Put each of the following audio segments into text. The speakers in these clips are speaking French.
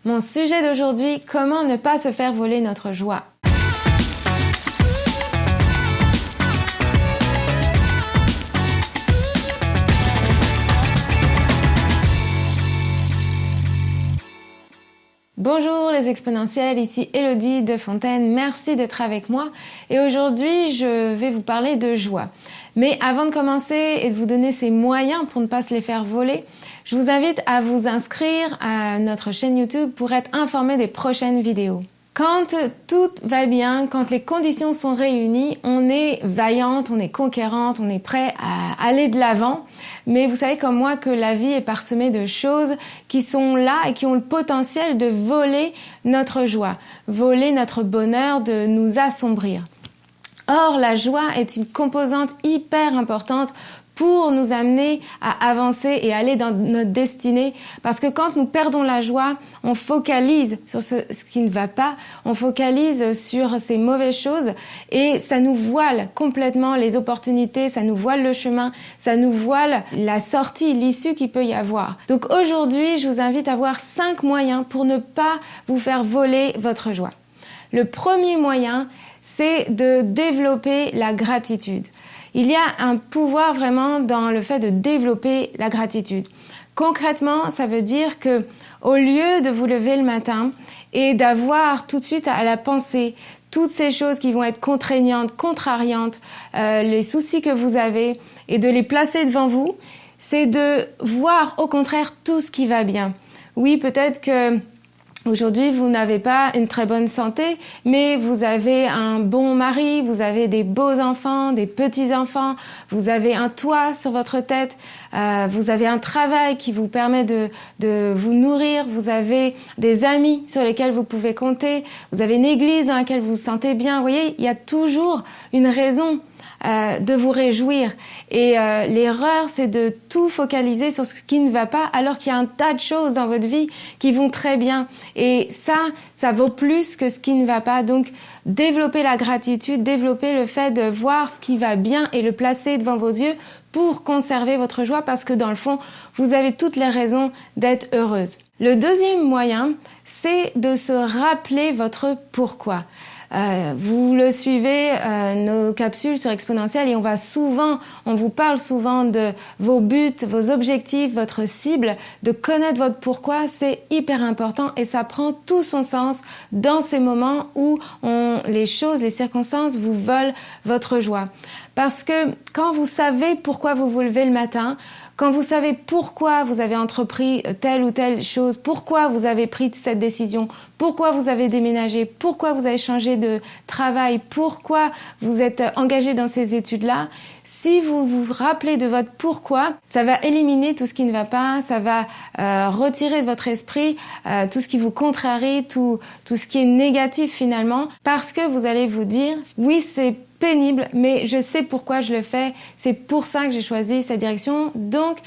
Mon sujet d'aujourd'hui, comment ne pas se faire voler notre joie. Bonjour les exponentiels, ici Elodie de Fontaine, merci d'être avec moi et aujourd'hui je vais vous parler de joie. Mais avant de commencer et de vous donner ces moyens pour ne pas se les faire voler, je vous invite à vous inscrire à notre chaîne YouTube pour être informé des prochaines vidéos. Quand tout va bien, quand les conditions sont réunies, on est vaillante, on est conquérante, on est prêt à aller de l'avant. Mais vous savez comme moi que la vie est parsemée de choses qui sont là et qui ont le potentiel de voler notre joie, voler notre bonheur, de nous assombrir. Or, la joie est une composante hyper importante pour nous amener à avancer et aller dans notre destinée. Parce que quand nous perdons la joie, on focalise sur ce qui ne va pas, on focalise sur ces mauvaises choses et ça nous voile complètement les opportunités, ça nous voile le chemin, ça nous voile la sortie, l'issue qu'il peut y avoir. Donc aujourd'hui, je vous invite à voir 5 moyens pour ne pas vous faire voler votre joie. Le premier moyen, c'est de développer la gratitude. Il y a un pouvoir vraiment dans le fait de développer la gratitude. Concrètement, ça veut dire que au lieu de vous lever le matin et d'avoir tout de suite à la pensée toutes ces choses qui vont être contraignantes, contrariantes, les soucis que vous avez et de les placer devant vous, c'est de voir au contraire tout ce qui va bien. Oui, peut-être que aujourd'hui, vous n'avez pas une très bonne santé, mais vous avez un bon mari, vous avez des beaux enfants, des petits-enfants, vous avez un toit sur votre tête, vous avez un travail qui vous permet de vous nourrir, vous avez des amis sur lesquels vous pouvez compter, vous avez une église dans laquelle vous vous sentez bien. Vous voyez, il y a toujours une raison de vous réjouir. Et l'erreur, c'est de tout focaliser sur ce qui ne va pas, alors qu'il y a un tas de choses dans votre vie qui vont très bien. Et ça vaut plus que ce qui ne va pas. Donc, développez la gratitude, développez le fait de voir ce qui va bien et le placer devant vos yeux pour conserver votre joie, parce que dans le fond, vous avez toutes les raisons d'être heureuse. Le deuxième moyen, c'est de se rappeler votre pourquoi. Vous le suivez, nos capsules sur Exponentiel, et on vous parle souvent de vos buts, vos objectifs, votre cible. De connaître votre pourquoi, c'est hyper important et ça prend tout son sens dans ces moments où les choses, les circonstances vous volent votre joie. Parce que quand vous savez pourquoi vous vous levez le matin, quand vous savez pourquoi vous avez entrepris telle ou telle chose, pourquoi vous avez pris cette décision, pourquoi vous avez déménagé, pourquoi vous avez changé de travail, pourquoi vous êtes engagé dans ces études-là, si vous vous rappelez de votre pourquoi, ça va éliminer tout ce qui ne va pas, ça va retirer de votre esprit tout ce qui vous contrarie, tout ce qui est négatif finalement, parce que vous allez vous dire, oui, c'est pénible, mais je sais pourquoi je le fais, c'est pour ça que j'ai choisi cette direction, donc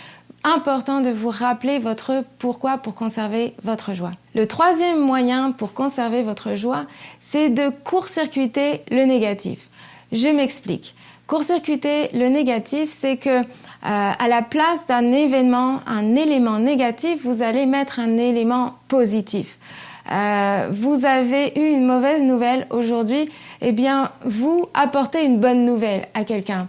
important de vous rappeler votre pourquoi pour conserver votre joie. Le troisième moyen pour conserver votre joie, c'est de court-circuiter le négatif. Je m'explique. Court-circuiter le négatif, c'est que à la place d'un événement, un élément négatif, vous allez mettre un élément positif. Vous avez eu une mauvaise nouvelle aujourd'hui, eh bien, vous apportez une bonne nouvelle à quelqu'un.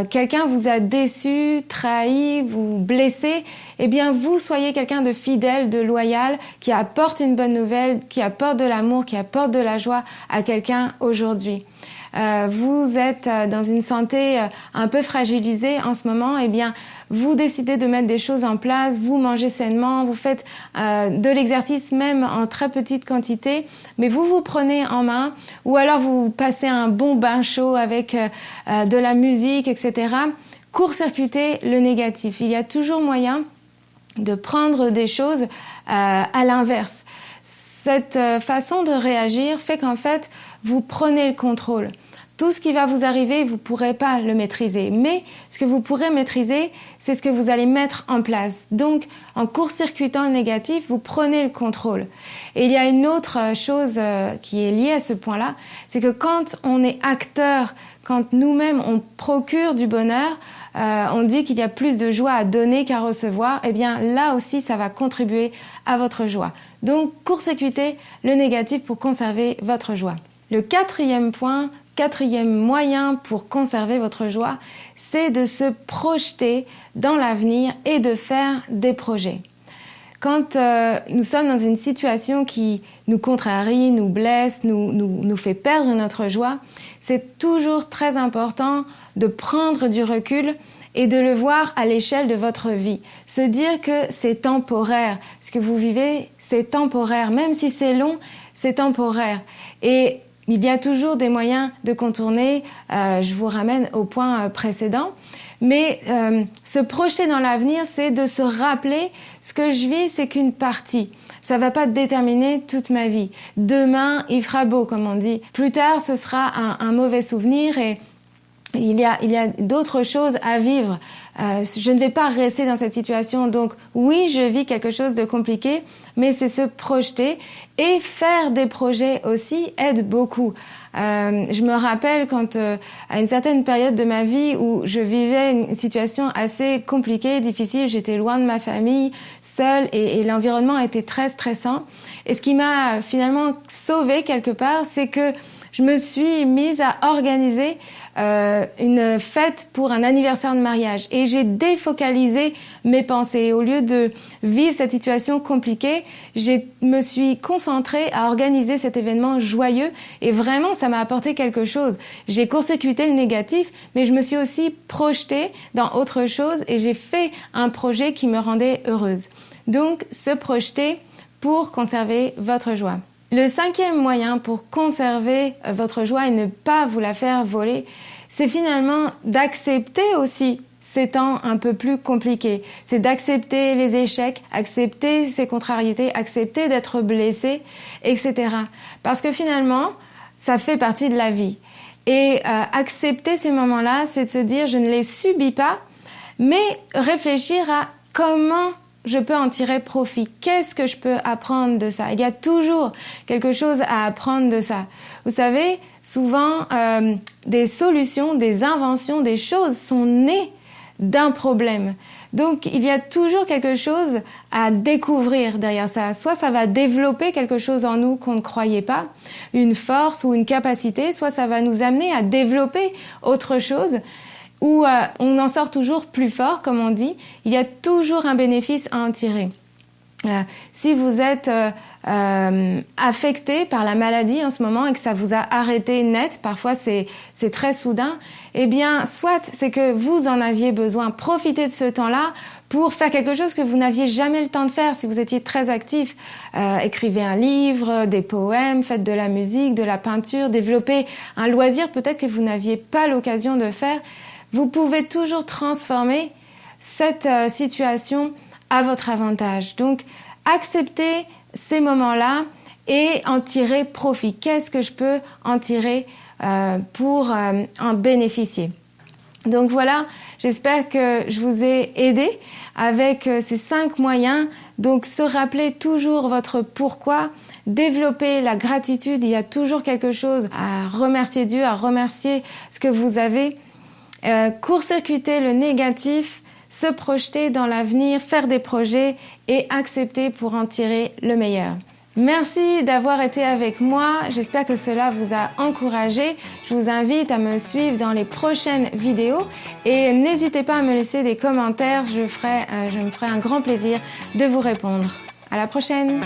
Quelqu'un vous a déçu, trahi, vous blessé, eh bien, vous soyez quelqu'un de fidèle, de loyal, qui apporte une bonne nouvelle, qui apporte de l'amour, qui apporte de la joie à quelqu'un aujourd'hui. Vous êtes dans une santé un peu fragilisée en ce moment, eh bien, vous décidez de mettre des choses en place, vous mangez sainement, vous faites de l'exercice même en très petite quantité, mais vous vous prenez en main, ou alors vous passez un bon bain chaud avec de la musique, etc. Court-circuiter le négatif. Il y a toujours moyen de prendre des choses à l'inverse. Cette façon de réagir fait qu'en fait, vous prenez le contrôle. Tout ce qui va vous arriver, vous ne pourrez pas le maîtriser. Mais ce que vous pourrez maîtriser, c'est ce que vous allez mettre en place. Donc, en court-circuitant le négatif, vous prenez le contrôle. Et il y a une autre chose qui est liée à ce point-là, c'est que quand on est acteur, quand nous-mêmes on procure du bonheur, on dit qu'il y a plus de joie à donner qu'à recevoir, eh bien là aussi ça va contribuer à votre joie. Donc court-circuitez le négatif pour conserver votre joie. Le quatrième point, quatrième moyen pour conserver votre joie, c'est de se projeter dans l'avenir et de faire des projets. Quand nous sommes dans une situation qui nous contrarie, nous blesse, nous fait perdre notre joie, c'est toujours très important de prendre du recul et de le voir à l'échelle de votre vie. Se dire que c'est temporaire. Ce que vous vivez, c'est temporaire. Même si c'est long, c'est temporaire. Et il y a toujours des moyens de contourner. Je vous ramène au point précédent. Mais se projeter dans l'avenir, c'est de se rappeler ce que je vis, c'est qu'une partie. Ça va pas déterminer toute ma vie. Demain, il fera beau, comme on dit. Plus tard, ce sera un mauvais souvenir et il y a d'autres choses à vivre. Je ne vais pas rester dans cette situation. Donc oui, je vis quelque chose de compliqué, mais c'est se projeter et faire des projets aussi aide beaucoup. Je me rappelle quand, à une certaine période de ma vie où je vivais une situation assez compliquée, difficile, j'étais loin de ma famille, seule et l'environnement était très stressant. Et ce qui m'a finalement sauvée quelque part, c'est que je me suis mise à organiser une fête pour un anniversaire de mariage et j'ai défocalisé mes pensées. Au lieu de vivre cette situation compliquée, je me suis concentrée à organiser cet événement joyeux et vraiment ça m'a apporté quelque chose. J'ai court-circuité le négatif, mais je me suis aussi projetée dans autre chose et j'ai fait un projet qui me rendait heureuse. Donc, se projeter pour conserver votre joie. Le cinquième moyen pour conserver votre joie et ne pas vous la faire voler, c'est finalement d'accepter aussi ces temps un peu plus compliqués. C'est d'accepter les échecs, accepter ces contrariétés, accepter d'être blessé, etc. Parce que finalement, ça fait partie de la vie. Et accepter ces moments-là, c'est de se dire je ne les subis pas, mais réfléchir à comment je peux en tirer profit. Qu'est-ce que je peux apprendre de ça? Il y a toujours quelque chose à apprendre de ça. Vous savez, souvent, des solutions, des inventions, des choses sont nées d'un problème. Donc, il y a toujours quelque chose à découvrir derrière ça. Soit ça va développer quelque chose en nous qu'on ne croyait pas, une force ou une capacité, soit ça va nous amener à développer autre chose. Où on en sort toujours plus fort, comme on dit, il y a toujours un bénéfice à en tirer. Si vous êtes affecté par la maladie en ce moment et que ça vous a arrêté net, parfois c'est très soudain, eh bien, soit c'est que vous en aviez besoin, profitez de ce temps-là pour faire quelque chose que vous n'aviez jamais le temps de faire si vous étiez très actif. Écrivez un livre, des poèmes, faites de la musique, de la peinture, développez un loisir peut-être que vous n'aviez pas l'occasion de faire. Vous pouvez toujours transformer cette situation à votre avantage. Donc, acceptez ces moments-là et en tirer profit. Qu'est-ce que je peux en tirer pour en bénéficier? Donc voilà, j'espère que je vous ai aidé avec ces 5 moyens. Donc, se rappeler toujours votre pourquoi, développer la gratitude. Il y a toujours quelque chose à remercier Dieu, à remercier ce que vous avez. Court-circuiter le négatif, se projeter dans l'avenir, faire des projets et accepter pour en tirer le meilleur. Merci d'avoir été avec moi. J'espère que cela vous a encouragé. Je vous invite à me suivre dans les prochaines vidéos et n'hésitez pas à me laisser des commentaires. Je me ferai un grand plaisir de vous répondre. À la prochaine!